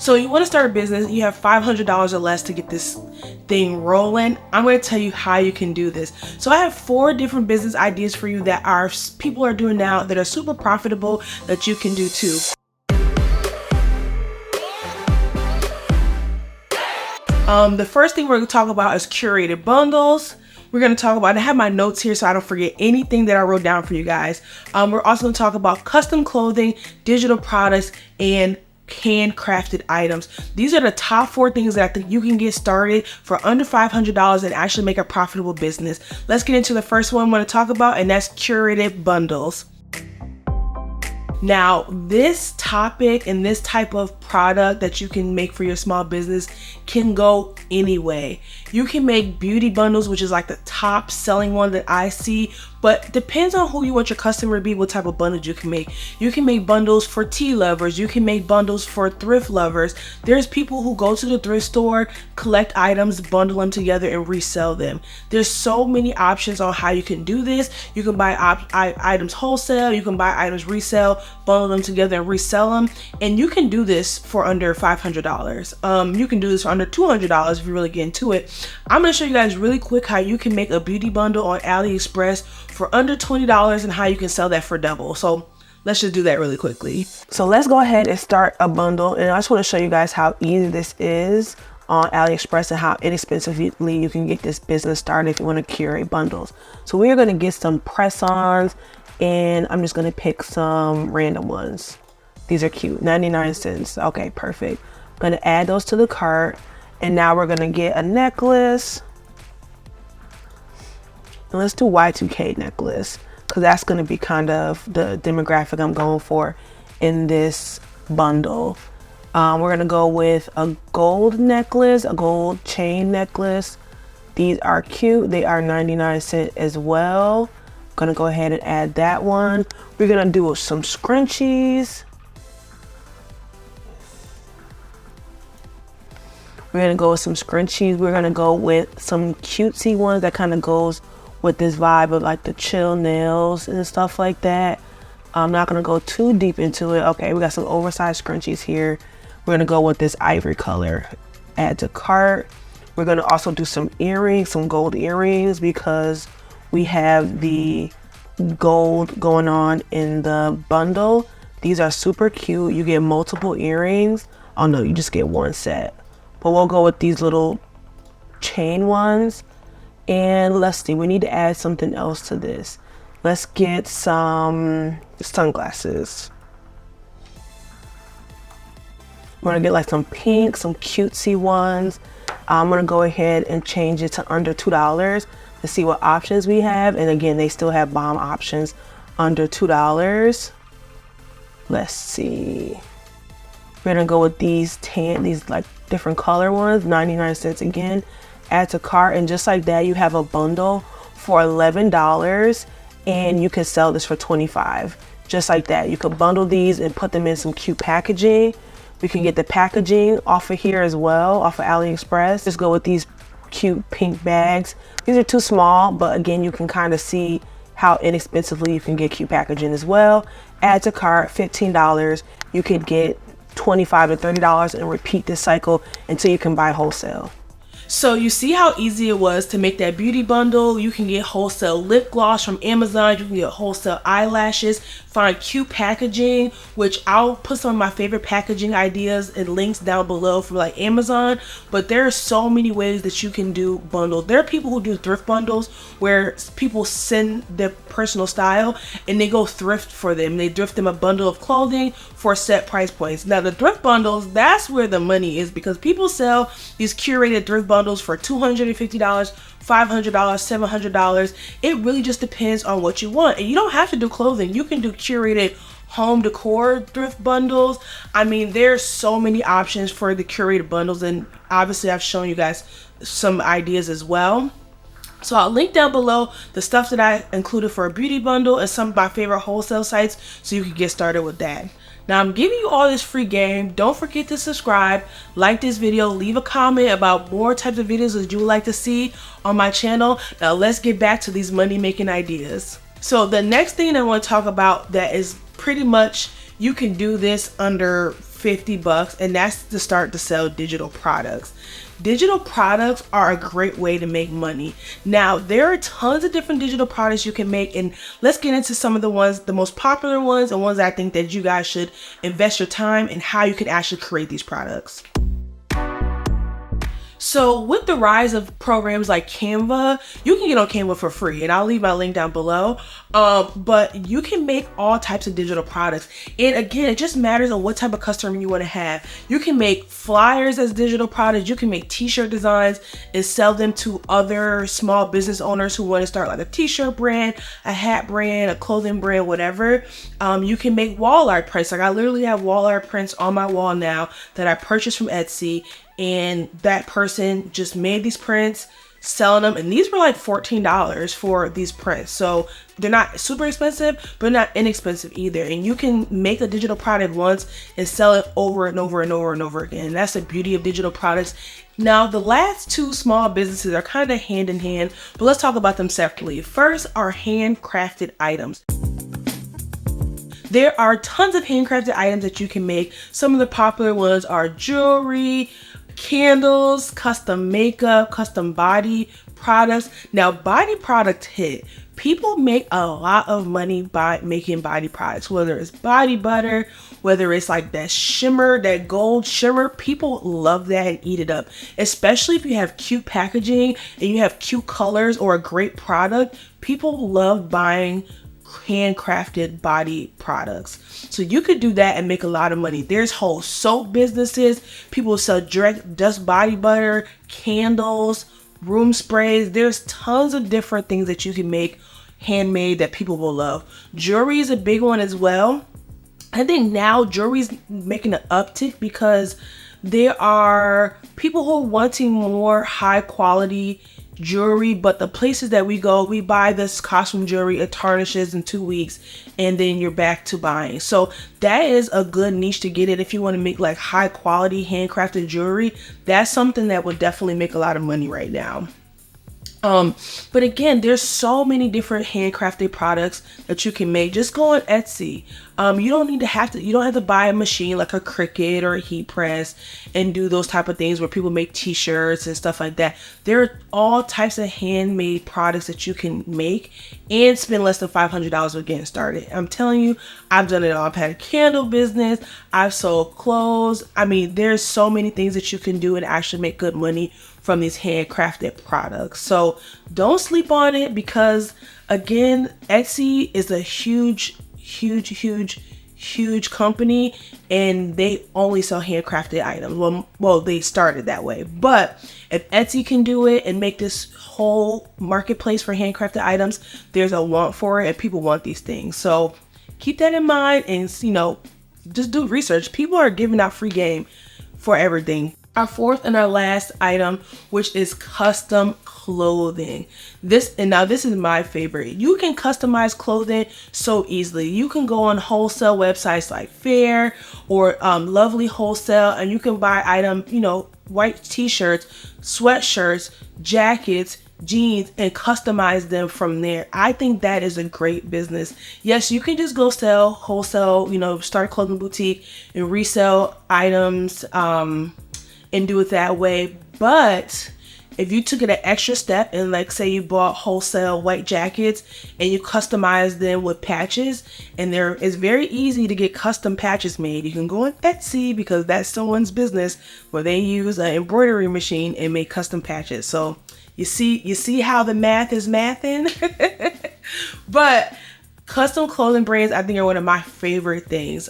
So you want to start a business, you have $500 or less to get this thing rolling. I'm going to tell you how you can do this. So I have 4 different business ideas for you that people are doing now that are super profitable that you can do too. The first thing we're going to talk about is curated bundles. We're going to talk about, I have my notes here so I don't forget anything that I wrote down for you guys. We're also going to talk about custom clothing, digital products, and handcrafted items. These are the top 4 things that I think you can get started for under $500 and actually make a profitable business. Let's get into the first one I'm going to talk about, and that's curated bundles. Now, this topic and this type of product that you can make for your small business can go anyway. You can make beauty bundles, which is like the top selling one that I see, but depends on who you want your customer to be, what type of bundles you can make. You can make bundles for tea lovers. You can make bundles for thrift lovers. There's people who go to the thrift store, collect items, bundle them together, and resell them. There's so many options on how you can do this. You can buy items wholesale. You can buy items resell, bundle them together, and resell them. And you can do this for under $500. You can do this for under $200 if you really get into it. I'm going to show you guys really quick how you can make a beauty bundle on AliExpress for under $20 and how you can sell that for double. So let's just do that really quickly. So let's go ahead and start a bundle. And I just want to show you guys how easy this is on AliExpress and how inexpensively you can get this business started if you want to curate bundles. So we're going to get some press-ons, and I'm just going to pick some random ones. These are cute, 99 cents. Okay, perfect. I'm going to add those to the cart. And now we're going to get a necklace. And let's do Y2K necklace, because that's going to be kind of the demographic I'm going for in this bundle. We're going to go with a gold necklace, a gold chain necklace. These are cute. They are 99 cents as well. I'm going to go ahead and add that one. We're going to do some scrunchies. We're going to go with some scrunchies. We're going to go with some cutesy ones that kind of goes with this vibe of like the chill nails and stuff like that. I'm not going to go too deep into it. Okay, we got some oversized scrunchies here. We're going to go with this ivory color. Add to cart. We're going to also do some earrings, some gold earrings, because we have the gold going on in the bundle. These are super cute. You get multiple earrings. Oh no, you just get one set. But we'll go with these little chain ones. And let's see, we need to add something else to this. Let's get some sunglasses. We're gonna get like some pink, some cutesy ones. I'm gonna go ahead and change it to under $2 to see what options we have. And again, they still have bomb options under $2. Let's see. We're gonna go with these like different color ones, 99 cents again. Add to cart, and just like that, you have a bundle for $11, and you can sell this for $25. Just like that, you could bundle these and put them in some cute packaging. We can get the packaging off of here as well, off of AliExpress. Just go with these cute pink bags. These are too small, but again, you can kind of see how inexpensively you can get cute packaging as well. Add to cart, $15. You could get $25 to $30 and repeat this cycle until you can buy wholesale. So you see how easy it was to make that beauty bundle. You can get wholesale lip gloss from Amazon. You can get wholesale eyelashes, find cute packaging, which I'll put some of my favorite packaging ideas and links down below for like Amazon. But there are so many ways that you can do bundles. There are people who do thrift bundles where people send their personal style and they go thrift for them. They thrift them a bundle of clothing for set price points. Now the thrift bundles, that's where the money is, because people sell these curated thrift bundles for $250, $500, $700. It really just depends on what you want. And you don't have to do clothing. You can do curated home decor thrift bundles. I mean, there's so many options for the curated bundles, and obviously I've shown you guys some ideas as well. So I'll link down below the stuff that I included for a beauty bundle and some of my favorite wholesale sites so you can get started with that. Now I'm giving you all this free game. Don't forget to subscribe, like this video, leave a comment about more types of videos that you would like to see on my channel. Now let's get back to these money making ideas. So the next thing I want to talk about that is pretty much, you can do this under $50, and that's to start to sell digital products. Digital products are a great way to make money. Now, there are tons of different digital products you can make, and let's get into some of the ones, the most popular ones, and ones I think that you guys should invest your time in how you can actually create these products. So with the rise of programs like Canva, you can get on Canva for free, and I'll leave my link down below. But you can make all types of digital products. And again, it just matters on what type of customer you want to have. You can make flyers as digital products. You can make t-shirt designs and sell them to other small business owners who want to start like a t-shirt brand, a hat brand, a clothing brand, whatever. You can make wall art prints. Like I literally have wall art prints on my wall now that I purchased from Etsy. And that person just made these prints, selling them. And these were like $14 for these prints. So they're not super expensive, but not inexpensive either. And you can make a digital product once and sell it over and over and over and over again. And that's the beauty of digital products. Now, the last two small businesses are kind of hand in hand, but let's talk about them separately. First are handcrafted items. There are tons of handcrafted items that you can make. Some of the popular ones are jewelry, candles, custom makeup, custom body products. Now, body products hit. People make a lot of money by making body products, whether it's body butter, whether it's like that shimmer, that gold shimmer. People love that and eat it up, especially if you have cute packaging and you have cute colors or a great product. People love buying handcrafted body products. So you could do that and make a lot of money. There's whole soap businesses. People sell direct dust body butter, candles, room sprays. There's tons of different things that you can make handmade that people will love. Jewelry is a big one as well. I think now jewelry's making an uptick because there are people who are wanting more high quality jewelry, but the places that we go, we buy this costume jewelry, it tarnishes in 2 weeks, and then you're back to buying. So that is a good niche to get in if you want to make like high quality handcrafted jewelry. That's something that would definitely make a lot of money right now. But again, there's so many different handcrafted products that you can make. Just go on Etsy. You don't have to buy a machine like a Cricut or a heat press and do those type of things where people make t-shirts and stuff like that. There are all types of handmade products that you can make and spend less than $500 with getting started. I'm telling you, I've done it all. I've had a candle business. I've sold clothes. I mean, there's so many things that you can do and actually make good money from these handcrafted products. So don't sleep on it because again, Etsy is a huge company and they only sell handcrafted items. Well, they started that way, but if Etsy can do it and make this whole marketplace for handcrafted items, there's a want for it and people want these things. So keep that in mind and, just do research. People are giving out free game for everything. Our fourth and our last item, which is custom clothing. This is my favorite. You can customize clothing so easily. You can go on wholesale websites like Fair or Lovely Wholesale, and you can buy white t-shirts, sweatshirts, jackets, jeans, and customize them from there. I think that is a great business. Yes, you can just go sell wholesale, start a clothing boutique and resell items, and do it that way. But if you took it an extra step and like say you bought wholesale white jackets and you customize them with patches, and it's very easy to get custom patches made. You can go on Etsy because that's someone's business where they use an embroidery machine and make custom patches. So you see how the math is mathing. But custom clothing brands, I think, are one of my favorite things.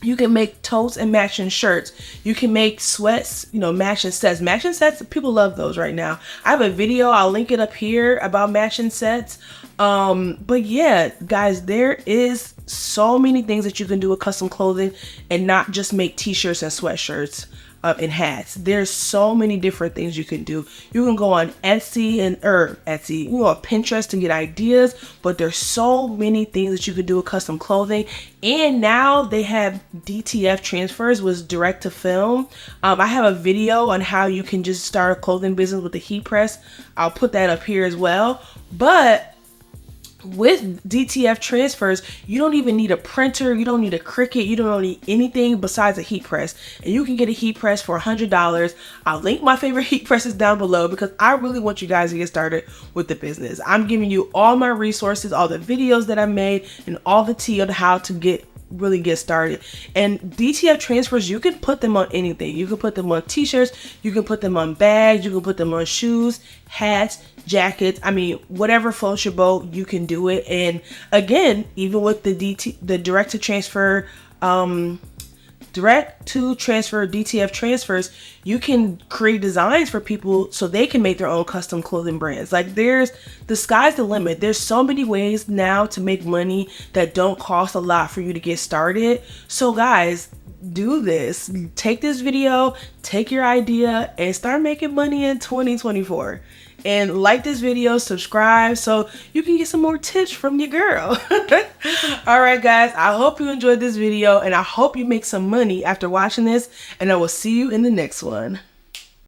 You can make totes and matching shirts. You can make sweats, matching sets. Matching sets, people love those right now. I have a video, I'll link it up here about matching sets. But yeah, guys, there is so many things that you can do with custom clothing and not just make t-shirts and sweatshirts and hats. There's so many different things you can do. You can go on Etsy, Pinterest to get ideas, but there's so many things that you can do with custom clothing. And now they have DTF transfers, was direct to film. I have a video on how you can just start a clothing business with the heat press. I'll put that up here as well. But with DTF transfers, you don't even need a printer, you don't need a Cricut, you don't need anything besides a heat press. And you can get a heat press for $100. I'll link my favorite heat presses down below because I really want you guys to get started with the business. I'm giving you all my resources, all the videos that I made, and all the tea on how to really get started. And DTF transfers, you can put them on anything. You can put them on t-shirts, you can put them on bags, you can put them on shoes, hats, jackets. I mean, whatever floats your boat, you can do it. And again, even with the direct to transfer DTF transfers, you can create designs for people so they can make their own custom clothing brands. Like, the sky's the limit. There's so many ways now to make money that don't cost a lot for you to get started. So guys, do this. Take this video, take your idea, and start making money in 2024. And like this video, subscribe so you can get some more tips from your girl. All right, guys, I hope you enjoyed this video and I hope you make some money after watching this, and I will see you in the next one.